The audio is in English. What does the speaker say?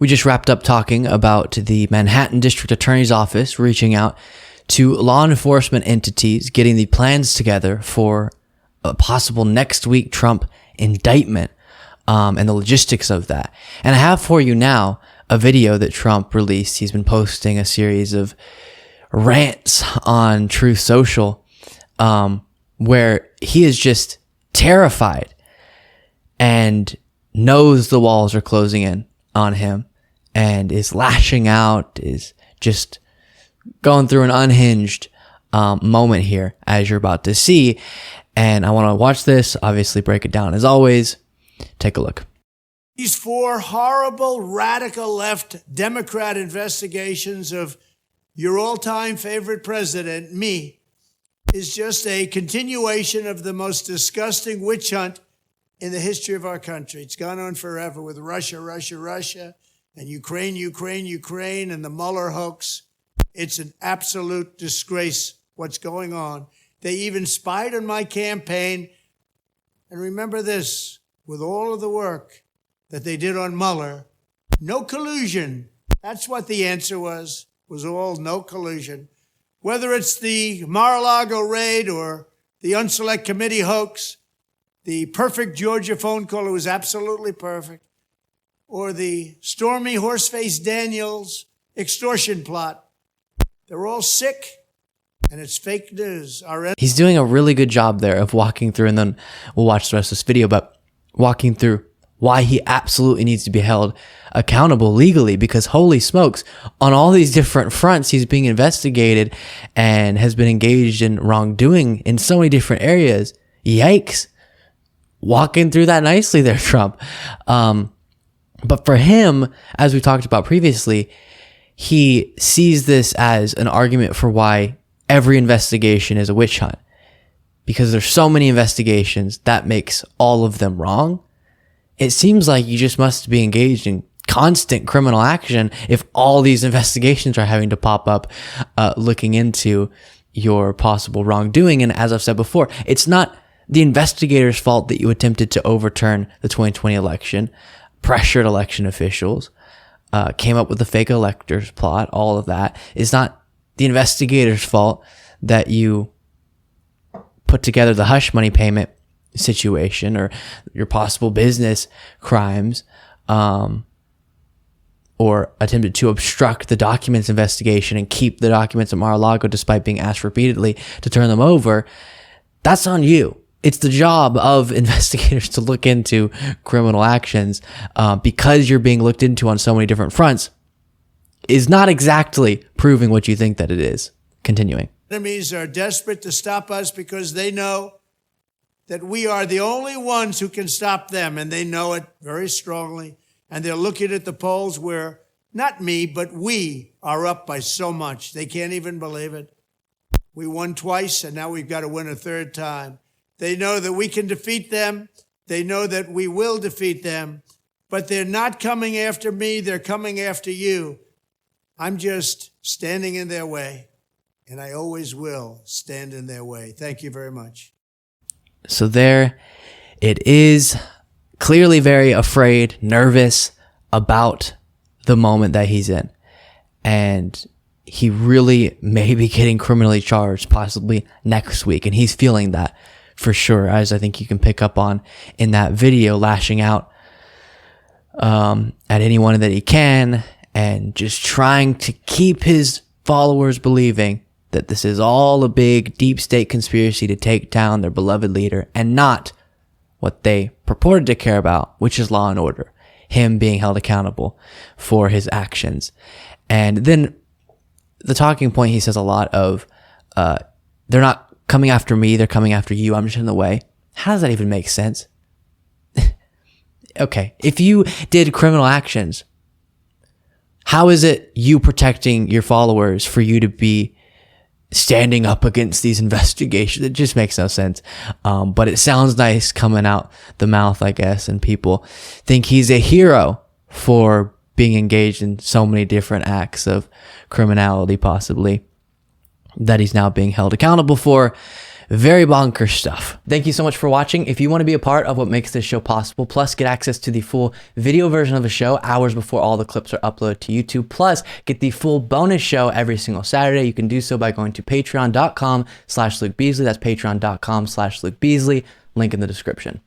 We just wrapped up talking about the Manhattan District Attorney's Office reaching out to law enforcement entities, getting the plans together for a possible next week Trump indictment, and the logistics of that. And I have for you now a video that Trump released. He's been posting a series of rants on Truth Social, where he is just terrified and knows the walls are closing in on him and is lashing out, is just going through an unhinged moment here, as you're about to see. And I want to watch this, obviously break it down as always. Take a look. These 4 horrible, radical left Democrat investigations of your all-time favorite president, me, is just a continuation of the most disgusting witch hunt in the history of our country. It's gone on forever with Russia, Russia, Russia, and Ukraine, Ukraine, Ukraine, and the Mueller hoax. It's an absolute disgrace what's going on. They even spied on my campaign. And remember this, with all of the work that they did on Mueller, no collusion. That's what the answer was all no collusion. Whether it's the Mar-a-Lago raid or the Unselect Committee hoax, the perfect Georgia phone call, it was absolutely perfect, or the Stormy Horseface Daniels extortion plot. They're all sick, and it's fake news. He's doing a really good job there of walking through, and then we'll watch the rest of this video, but walking through why he absolutely needs to be held accountable legally, because holy smokes, on all these different fronts, he's being investigated and has been engaged in wrongdoing in so many different areas. Yikes. Walking through that nicely there, Trump. But for him, as we talked about previously, he sees this as an argument for why every investigation is a witch hunt. Because there's so many investigations, that makes all of them wrong. It seems like you just must be engaged in constant criminal action if all these investigations are having to pop up, looking into your possible wrongdoing. And as I've said before, it's not the investigator's fault that you attempted to overturn the 2020 election, pressured election officials, came up with the fake electors plot. All of that is not the investigator's fault that you put together the hush money payment situation or your possible business crimes, or attempted to obstruct the documents investigation and keep the documents at Mar-a-Lago despite being asked repeatedly to turn them over. That's on you. It's the job of investigators to look into criminal actions, because you're being looked into on so many different fronts is not exactly proving what you think that it is. Continuing. Enemies are desperate to stop us because they know that we are the only ones who can stop them, and they know it very strongly. And they're looking at the polls where, not me, but we are up by so much. They can't even believe it. We won twice, and now we've got to win a third time. They know that we can defeat them. They know that we will defeat them. But they're not coming after me. They're coming after you. I'm just standing in their way, and I always will stand in their way. Thank you very much. So there it is, clearly very afraid, nervous about the moment that he's in. And he really may be getting criminally charged possibly next week. And he's feeling that for sure, as I think you can pick up on in that video, lashing out at anyone that he can and just trying to keep his followers believing that this is all a big deep state conspiracy to take down their beloved leader and not what they purported to care about, which is law and order, him being held accountable for his actions. And then the talking point, he says a lot of, they're not coming after me, they're coming after you, I'm just in the way. How does that even make sense? Okay, if you did criminal actions, how is it you protecting your followers for you to be standing up against these investigations? It just makes no sense. But it sounds nice coming out the mouth, I guess, and people think he's a hero for being engaged in so many different acts of criminality, possibly, that he's now being held accountable for. Very bonkers stuff. Thank you so much for watching. If you want to be a part of what makes this show possible, plus get access to the full video version of the show hours before all the clips are uploaded to YouTube, plus get the full bonus show every single Saturday, you can do so by going to patreon.com/Luke Beasley. That's patreon.com/Luke Beasley. Link in the description.